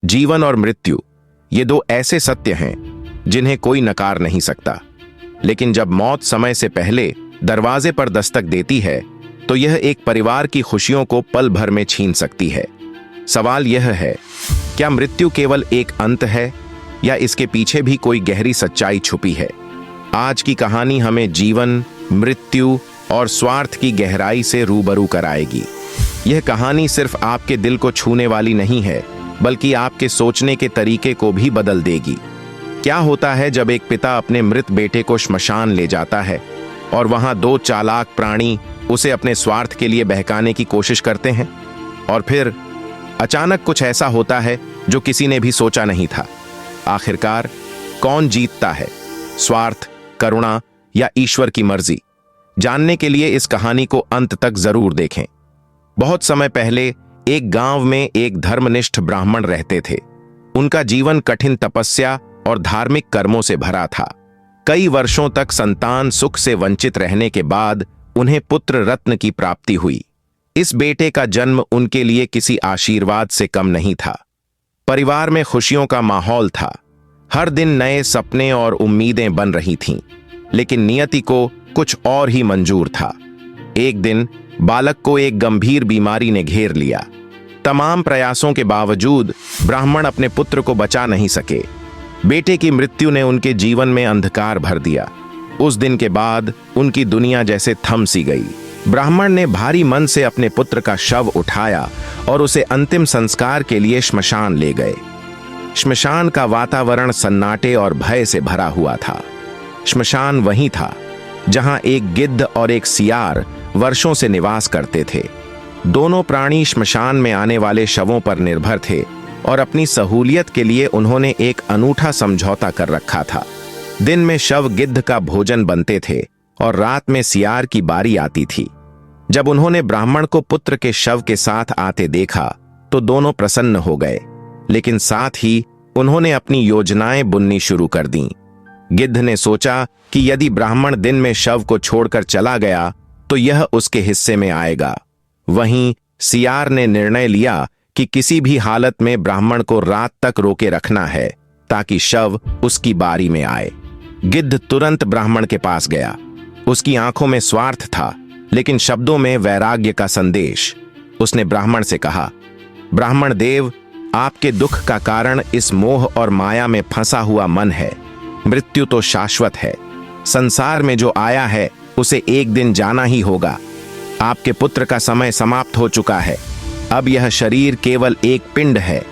जीवन और मृत्यु, ये दो ऐसे सत्य हैं जिन्हें कोई नकार नहीं सकता। लेकिन जब मौत समय से पहले दरवाजे पर दस्तक देती है तो यह एक परिवार की खुशियों को पल भर में छीन सकती है। सवाल यह है, क्या मृत्यु केवल एक अंत है या इसके पीछे भी कोई गहरी सच्चाई छुपी है? आज की कहानी हमें जीवन, मृत्यु और स्वार्थ की गहराई से रूबरू कराएगी। यह कहानी सिर्फ आपके दिल को छूने वाली नहीं है, बल्कि आपके सोचने के तरीके को भी बदल देगी। क्या होता है जब एक पिता अपने मृत बेटे को श्मशान ले जाता है और वहां दो चालाक प्राणी उसे अपने स्वार्थ के लिए बहकाने की कोशिश करते हैं, और फिर अचानक कुछ ऐसा होता है जो किसी ने भी सोचा नहीं था। आखिरकार कौन जीतता है, स्वार्थ, करुणा या ईश्वर की मर्जी? जानने के लिए इस कहानी को अंत तक जरूर देखें। बहुत समय पहले एक गांव में एक धर्मनिष्ठ ब्राह्मण रहते थे। उनका जीवन कठिन तपस्या और धार्मिक कर्मों से भरा था। कई वर्षों तक संतान सुख से वंचित रहने के बाद उन्हें पुत्र रत्न की प्राप्ति हुई। इस बेटे का जन्म उनके लिए किसी आशीर्वाद से कम नहीं था। परिवार में खुशियों का माहौल था। हर दिन नए सपने और उम्मीदें बन रही थीं, लेकिन नियति को कुछ और ही मंजूर था। एक दिन बालक को एक गंभीर बीमारी ने घेर लिया। तमाम प्रयासों के बावजूद ब्राह्मण अपने पुत्र को बचा नहीं सके। बेटे की मृत्यु ने उनके जीवन में अंधकार भर दिया। उस दिन के बाद उनकी दुनिया जैसे थम सी गई। ब्राह्मण ने भारी मन से अपने पुत्र का शव उठाया और उसे अंतिम संस्कार के लिए श्मशान ले गए। श्मशान का वातावरण सन्नाटे और भय से भरा हुआ था। श्मशान वहीं था जहां एक गिद्ध और एक सियार वर्षों से निवास करते थे। दोनों प्राणी श्मशान में आने वाले शवों पर निर्भर थे और अपनी सहूलियत के लिए उन्होंने एक अनूठा समझौता कर रखा था। दिन में शव गिद्ध का भोजन बनते थे और रात में सियार की बारी आती थी। जब उन्होंने ब्राह्मण को पुत्र के शव के साथ आते देखा तो दोनों प्रसन्न हो गए, लेकिन साथ ही उन्होंने अपनी योजनाएं बुननी शुरू कर दीं। गिद्ध ने सोचा कि यदि ब्राह्मण दिन में शव को छोड़कर चला गया तो यह उसके हिस्से में आएगा। वहीं सियार ने निर्णय लिया कि किसी भी हालत में ब्राह्मण को रात तक रोके रखना है ताकि शव उसकी बारी में आए। गिद्ध तुरंत ब्राह्मण के पास गया। उसकी आंखों में स्वार्थ था, लेकिन शब्दों में वैराग्य का संदेश। उसने ब्राह्मण से कहा, ब्राह्मण देव, आपके दुख का कारण इस मोह और माया में फंसा हुआ मन है। मृत्यु तो शाश्वत है। संसार में जो आया है उसे एक दिन जाना ही होगा। आपके पुत्र का समय समाप्त हो चुका है। अब यह शरीर केवल एक पिंड है।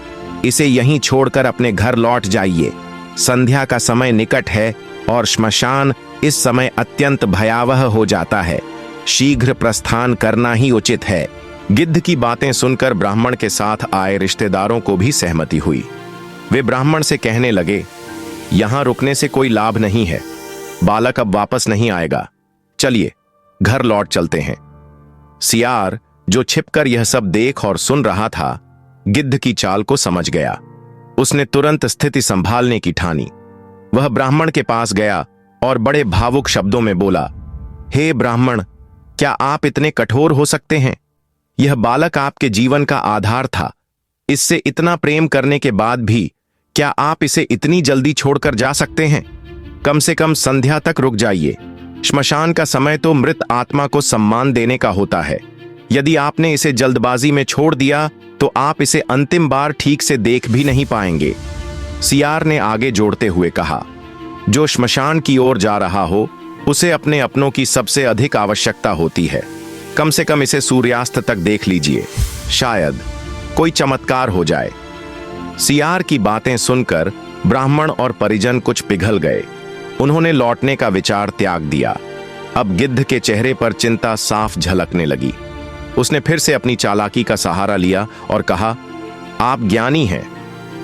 इसे यहीं छोड़कर अपने घर लौट जाइए। संध्या का समय निकट है और श्मशान इस समय अत्यंत भयावह हो जाता है। शीघ्र प्रस्थान करना ही उचित है। गिद्ध की बातें सुनकर ब्राह्मण के साथ आए रिश्तेदारों को भी सहमति हुई। वे ब्राह्मण से कहने लगे, यहां रुकने से कोई लाभ नहीं है। बालक अब वापस नहीं आएगा। चलिए घर लौट चलते हैं। सियार, जो छिपकर यह सब देख और सुन रहा था, गिद्ध की चाल को समझ गया। उसने तुरंत स्थिति संभालने की ठानी। वह ब्राह्मण के पास गया और बड़े भावुक शब्दों में बोला, हे ब्राह्मण, क्या आप इतने कठोर हो सकते हैं? यह बालक आपके जीवन का आधार था। इससे इतना प्रेम करने के बाद भी क्या आप इसे इतनी जल्दी छोड़कर जा सकते हैं? कम से कम संध्या तक रुक जाइए। श्मशान का समय तो मृत आत्मा को सम्मान देने का होता है। यदि आपने इसे जल्दबाजी में छोड़ दिया तो आप इसे अंतिम बार ठीक से देख भी नहीं पाएंगे। सियार ने आगे जोड़ते हुए कहा, जो श्मशान की ओर जा रहा हो उसे अपने अपनों की सबसे अधिक आवश्यकता होती है। कम से कम इसे सूर्यास्त तक देख लीजिए, शायद कोई चमत्कार हो जाए। सियार की बातें सुनकर ब्राह्मण और परिजन कुछ पिघल गए। उन्होंने लौटने का विचार त्याग दिया। अब गिद्ध के चेहरे पर चिंता साफ झलकने लगी। उसने फिर से अपनी चालाकी का सहारा लिया और कहा, आप ज्ञानी हैं,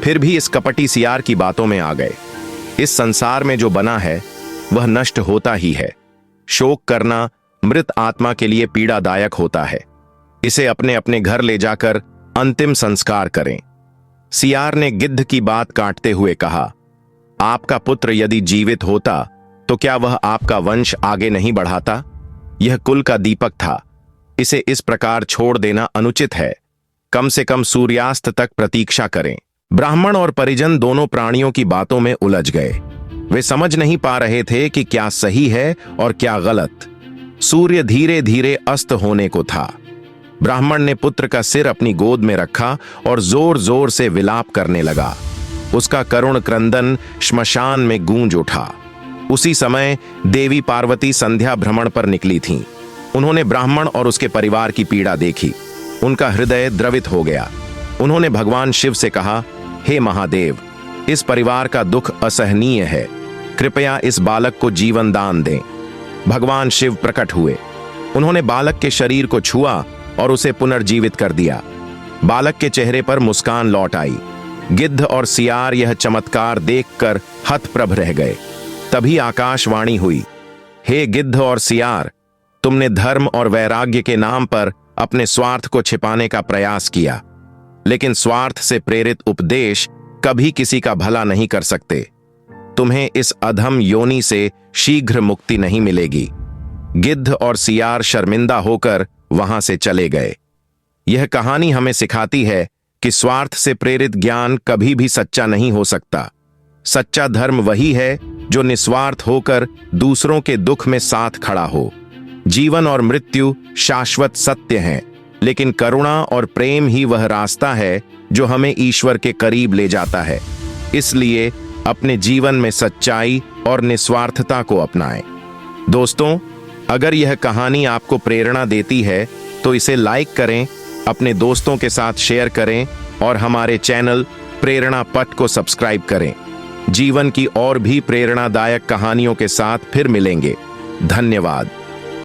फिर भी इस कपटी सियार की बातों में आ गए। इस संसार में जो बना है वह नष्ट होता ही है। शोक करना मृत आत्मा के लिए पीड़ादायक होता है। इसे अपने अपने घर ले जाकर अंतिम संस्कार करें। सियार ने गिद्ध की बात काटते हुए कहा, आपका पुत्र यदि जीवित होता तो क्या वह आपका वंश आगे नहीं बढ़ाता? यह कुल का दीपक था। इसे इस प्रकार छोड़ देना अनुचित है। कम से कम सूर्यास्त तक प्रतीक्षा करें। ब्राह्मण और परिजन दोनों प्राणियों की बातों में उलझ गए। वे समझ नहीं पा रहे थे कि क्या सही है और क्या गलत। सूर्य धीरे धीरे अस्त होने को था। ब्राह्मण ने पुत्र का सिर अपनी गोद में रखा और जोर जोर से विलाप करने लगा। उसका करुण क्रंदन श्मशान में गूंज उठा। उसी समय देवी पार्वती संध्या भ्रमण पर निकली थीं। उन्होंने ब्राह्मण और उसके परिवार की पीड़ा देखी। उनका हृदय द्रवित हो गया। उन्होंने भगवान शिव से कहा, हे महादेव, इस परिवार का दुख असहनीय है। कृपया इस बालक को जीवन दान दें। भगवान शिव प्रकट हुए। उन्होंने बालक के शरीर को छुआ और उसे पुनर्जीवित कर दिया। बालक के चेहरे पर मुस्कान लौट आई। गिद्ध और सियार यह चमत्कार देखकर हतप्रभ रह गए। तभी आकाशवाणी हुई, हे गिद्ध और सियार, तुमने धर्म और वैराग्य के नाम पर अपने स्वार्थ को छिपाने का प्रयास किया, लेकिन स्वार्थ से प्रेरित उपदेश कभी किसी का भला नहीं कर सकते। तुम्हें इस अधम योनि से शीघ्र मुक्ति नहीं मिलेगी। गिद्ध और सियार शर्मिंदा होकर वहां से चले गए। यह कहानी हमें सिखाती है कि स्वार्थ से प्रेरित ज्ञान कभी भी सच्चा नहीं हो सकता। सच्चा धर्म वही है जो निस्वार्थ होकर दूसरों के दुख में साथ खड़ा हो। जीवन और मृत्यु शाश्वत सत्य हैं, लेकिन करुणा और प्रेम ही वह रास्ता है जो हमें ईश्वर के करीब ले जाता है। इसलिए अपने जीवन में सच्चाई और निस्वार्थता को अपनाएं। दोस्तों, अगर यह कहानी आपको प्रेरणा देती है तो इसे लाइक करें, अपने दोस्तों के साथ शेयर करें और हमारे चैनल प्रेरणा पट को सब्सक्राइब करें। जीवन की और भी प्रेरणादायक कहानियों के साथ फिर मिलेंगे। धन्यवाद।